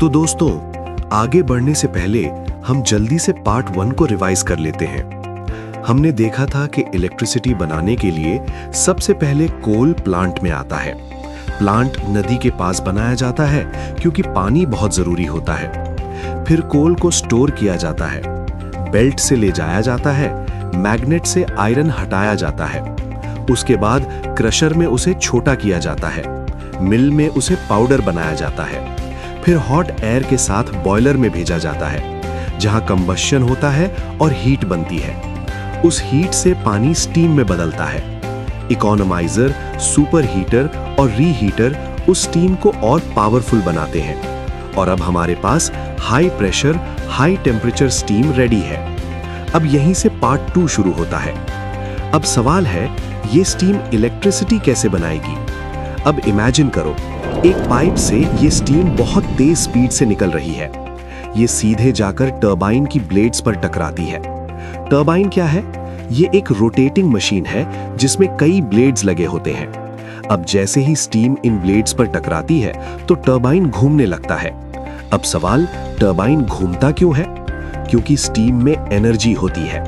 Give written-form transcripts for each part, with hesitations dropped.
तो दोस्तों, आगे बढ़ने से पहले हम जल्दी से पार्ट 1 को रिवाइज कर लेते हैं। हमने देखा था कि इलेक्ट्रिसिटी बनाने के लिए सबसे पहले कोल प्लांट में आता है। प्लांट नदी के पास बनाया जाता है क्योंकि पानी बहुत जरूरी होता है। फिर कोल को स्टोर किया जाता है, बेल्ट से ले जाया जाता है, मैग्नेट से आयरन हटाया जाता है। उसके बाद क्रशर में उसे छोटा किया जाता है, मिल में उसे पाउडर बनाया जाता है। फिर हॉट एयर के साथ बॉयलर में भेजा जाता है, जहां कंबशन होता है और हीट बनती है। उस हीट से पानी स्टीम में बदलता है। इकोनोमाइजर, सुपर हीटर और रीहीटर उस स्टीम को और पावरफुल बनाते हैं। और अब हमारे पास high pressure, high temperature steam ready है। अब यहीं से पार्ट 2 शुरू होता है। अब सवाल है, ये स्टीम इलेक्ट्रिसिटी कैसे बनाएगी? अब इमेजिन करो, एक पाइप से ये स्टीम बहुत तेज स्पीड से निकल रही है। ये सीधे जाकर टरबाइन की ब्लेड्स पर टकराती है। टरबाइन क्या है? ये एक रोटेटिंग मशीन है जिसमें कई ब्लेड्स लगे होते हैं। अब जैसे ही स्टीम इन ब्लेड्स पर टकराती है तो टरबाइन घूमने लगता है। अब सवाल, टरबाइन घूमता क्यों है? क्योंकि स्टीम में एनर्जी होती है।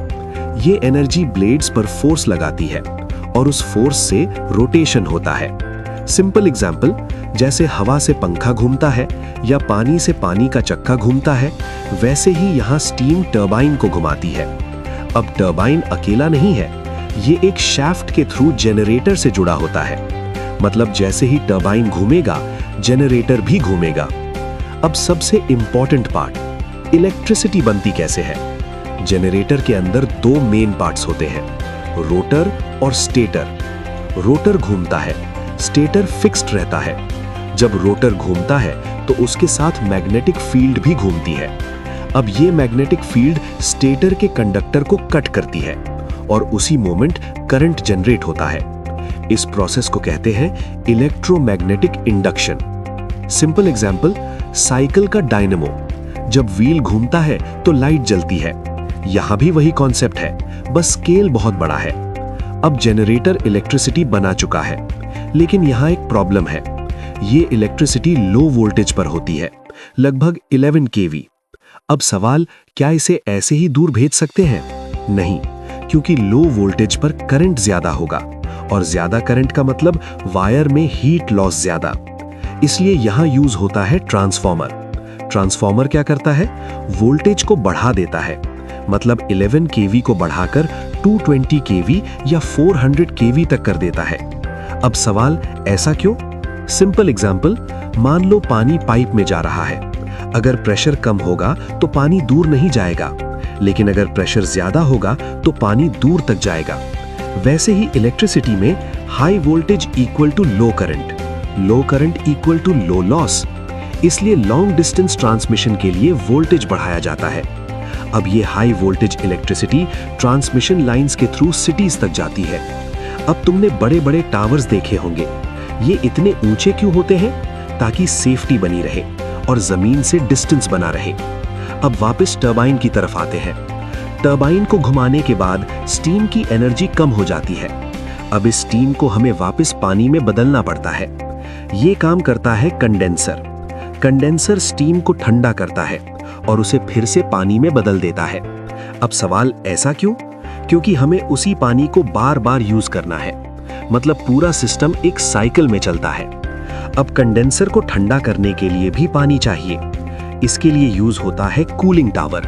ये एनर्जी ब्लेड्स पर फोर्स लगाती है और उस फोर्स से रोटेशन होता है। सिंपल एग्जाम्पल, जैसे हवा से पंखा घूमता है या पानी से पानी का चक्का घूमता है, वैसे ही यहाँ स्टीम टरबाइन को घुमाती है। अब टरबाइन अकेला नहीं है, ये एक शाफ्ट के थ्रू जनरेटर से जुड़ा होता है। मतलब जैसे ही टरबाइन घूमेगा, जनरेटर भी घूमेगा। अब सबसे इंपॉर्टेंट पार्ट, इलेक्ट्रिसिटी बनती कैसे है? जनरेटर के अंदर 2 मेन पार्ट्स होते हैं, रोटर और स्टेटर। रोटर घूमता है, स्टेटर फिक्स्ड रहता है। जब रोटर घूमता है तो उसके साथ मैग्नेटिक फील्ड भी घूमती है। अब ये मैग्नेटिक फील्ड स्टेटर के कंडक्टर को कट करती है और उसी मोमेंट करंट जनरेट होता है। इस प्रोसेस को कहते हैं electromagnetic induction. Simple example, cycle का डायनेमो। जब व्हील घूमता है तो लाइट जलती है। यहां भी वही कॉन्सेप्ट है, बस स्केल बहुत बड़ा है। अब जनरेटर इलेक्ट्रिसिटी बना चुका है, लेकिन यहां एक प्रॉब्लम है। ये इलेक्ट्रिसिटी लो वोल्टेज पर होती है, लगभग 11 kV। अब सवाल, क्या इसे ऐसे ही दूर भेज सकते हैं? नहीं, क्योंकि लो वोल्टेज पर करंट ज्यादा होगा और ज्यादा करंट का मतलब वायर में हीट लॉस ज्यादा। इसलिए यहां यूज होता है ट्रांसफॉर्मर। ट्रांसफॉर्मर क्या करता है? वोल्टेज को बढ़ा देता है। मतलब 11 kV को बढ़ाकर 220 kV या 400 kV तक कर देता है। अब सवाल, ऐसा क्यों? सिंपल एग्जांपल, मान लो पानी पाइप में जा रहा है। अगर प्रेशर कम होगा तो पानी दूर नहीं जाएगा, लेकिन अगर प्रेशर ज्यादा होगा तो पानी दूर तक जाएगा। वैसे ही इलेक्ट्रिसिटी में high voltage equal to low current equal to low loss. इसलिए लॉन्ग डिस्टेंस ट्रांसमिशन के लिए वोल्टेज बढ़ाया जाता है। अब ये high voltage electricity transmission lines के थ्रू सिटीज तक जाती है। अब तुमने बड़े बड़े टावर्स देखे होंगे। ये इतने ऊंचे क्यों होते हैं? ताकि सेफ्टी बनी रहे और जमीन से डिस्टेंस बना रहे। अब वापस टरबाइन की तरफ आते हैं। टरबाइन को घुमाने के बाद स्टीम की एनर्जी कम हो जाती है। अब इस स्टीम को हमें वापस पानी में बदलना पड़ता है। ये काम करता है कंडेंसर। कंडेंसर स्टीम को ठंडा करता है और उसे फिर से पानी में बदल देता है। अब सवाल, ऐसा क्यों? क्योंकि हमें उसी पानी को बार बार यूज करना है। मतलब पूरा सिस्टम एक साइकिल में चलता है। अब कंडेंसर को ठंडा करने के लिए भी पानी चाहिए। इसके लिए यूज होता है कूलिंग टावर।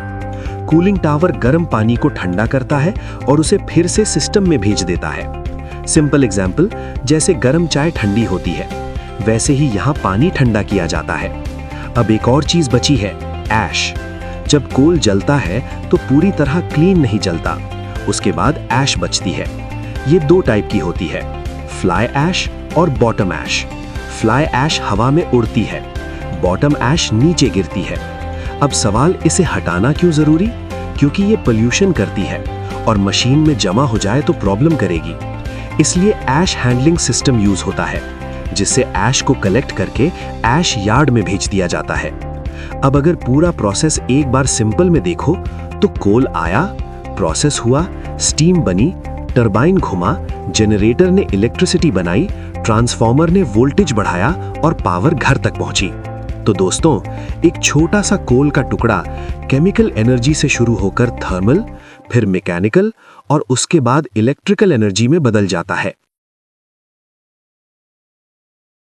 कूलिंग टावर गर्म पानी को ठंडा करता है और उसे फिर से सिस्टम में भेज देता है। सिंपल एग्जांपल, जैसे गर्म चाय ठंडी होती है, वैसे ही यहाँ पानी ठंडा किया जाता है। अब एक और चीज बची है, ऐश। जब कोल जलता है तो पूरी तरह क्लीन नहीं जलता, उसके बाद ऐश बचती है। ये 2 टाइप की होती है, फ्लाई ऐश और बॉटम ऐश। फ्लाई ऐश हवा में उड़ती है, बॉटम ऐश नीचे गिरती है। अब सवाल, इसे हटाना क्यों जरूरी? क्योंकि ये पोल्यूशन करती है और मशीन में जमा हो जाए तो प्रॉब्लम करेगी। इसलिए ऐश हैंडलिंग सिस्टम यूज होता है, जिससे ऐश को कलेक्ट करके ऐश यार्ड में भेज दिया जाता है। अब अगर पूरा प्रोसेस एक बार सिंपल में देखो तो कोल आया, प्रोसेस हुआ, स्टीम बनी, टरबाइन घुमा, जनरेटर ने इलेक्ट्रिसिटी बनाई, ट्रांसफॉर्मर ने वोल्टेज बढ़ाया और पावर घर तक पहुंची। तो दोस्तों, एक छोटा सा कोल का टुकड़ा केमिकल एनर्जी से शुरू होकर थर्मल, फिर मैकेनिकल और उसके बाद इलेक्ट्रिकल एनर्जी में बदल जाता है।